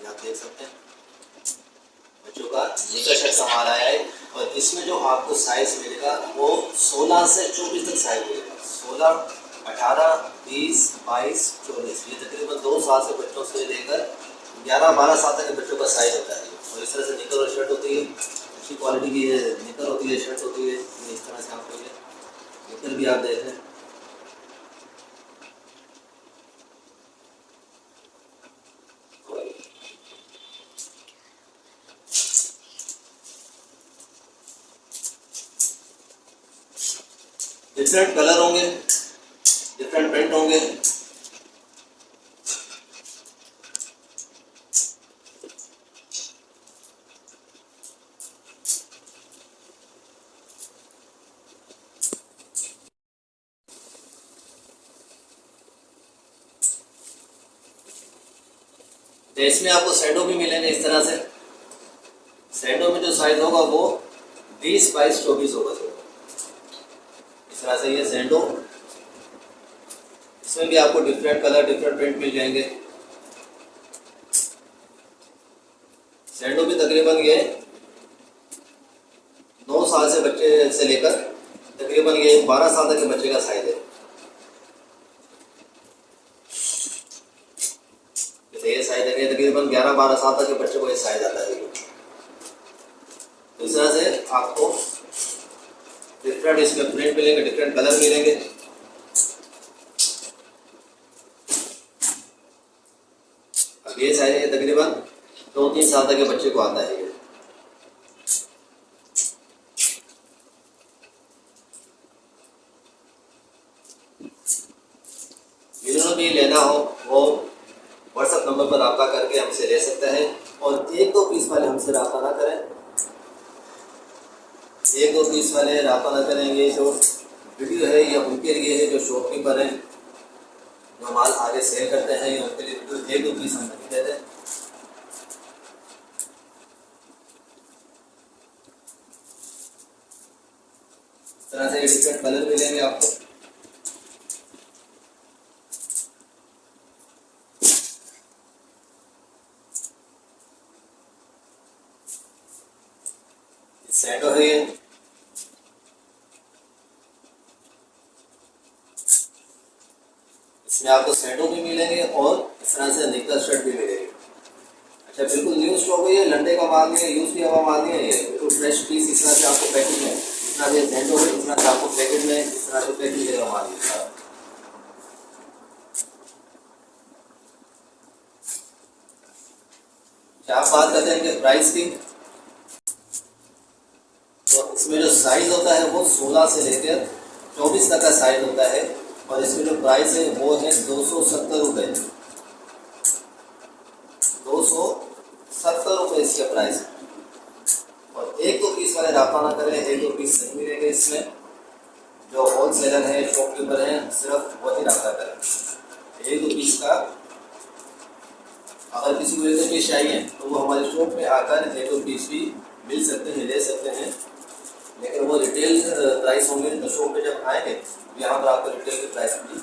ये आप देख सकते हैं बच्चों का निकर शर्ट का माल आया है। और इसमें जो आपको साइज मिलेगा वो 16 से 24 तक साइज मिलेगा। 16, 18, 20, 22, 24, ये तकरीबन 2 साल से बच्चों से लेकर 11-12 साल तक के बच्चों का साइज होता है। और इस तरह से निकर और शर्ट होती है, अच्छी क्वालिटी की ये निकर होती है, शर्ट होती है। इस तरह से आपको ये निकर भी आप देख लें। डिफरेंट कलर होंगे, डिफरेंट प्रिंट होंगे। इसमें आपको सैंडो भी मिलेंगे इस तरह से। सैंडो में जो साइज होगा वो 20, 22, 24 होगा। इस तरह से ये सैंडो, इसमें भी आपको डिफरेंट कलर, डिफरेंट प्रिंट मिल जाएंगे। सैंडो भी तकरीबन ये 9 साल से बच्चे से लेकर तकरीबन ये 12 साल तक के बच्चे का साइज है। जैसे ये साइज है तकरीबन 11-12 साल तक के बच्चे को ये साइज आता है। इस तरह से आपको डिफरेंट इसमें प्रिंट मिलेंगे, डिफरेंट कलर मिलेंगे। अब ये साइज है तकरीबन 2-3 साल तक के बच्चे को आता है। जिन्होंने भी लेना हो वो व्हाट्सएप नंबर पर रब्ता करके हमसे ले सकते हैं। और 1-2 पीस वाले हमसे रब्ता ना करें, 1-2 पीस वाले रब्ता ना करेंगे। जो वीडियो है ये उनके लिए है जो शॉपकीपर हैं, जो माल आगे सेल करते हैं, ये उनके लिए 1-2 पीस हम नहीं देते। इस तरह से डिफरेंट कलर मिलेंगे आपको। सैंडो है ये, इसमें आपको सैंडो भी मिलेंगे और इस तरह से निकर शर्ट भी मिलेगी। अच्छा, बिल्कुल न्यू स्टॉक है ये, लंडे का माल नहीं है, यूज किया हुआ माल नहीं है। ये बिल्कुल फ्रेश पीस इस तरह से आपको पैकेट में, इस तरह से सैंडो है, इस तरह से आपको पैकेट में इस तरह से पैक मिलेगा माल। आप बात करते हैं कि प्राइस की, तो इसमें जो साइज होता है वो 16 से लेकर 24 तक का साइज होता है। और इसमें जो प्राइस है वो है 270 रुपये। 270 रुपये इसके प्राइस। और 1-2 पीस वाले रब्ता ना करें, 1-2 पीस नहीं मिलेंगे इसमें। जो होलसेलर है, शॉपकीपर हैं, सिर्फ वो ही रब्ता करें। 1-2 पीस का अगर किसी को 1-2 पीस चाहिए तो वो हमारे शॉप में आकर 1-2 पीस भी मिल सकते हैं, ले सकते हैं। लेकिन वो रिटेल प्राइस होंगे, तो शॉप पे जब आएंगे यहाँ पर आपको रिटेल के प्राइस भी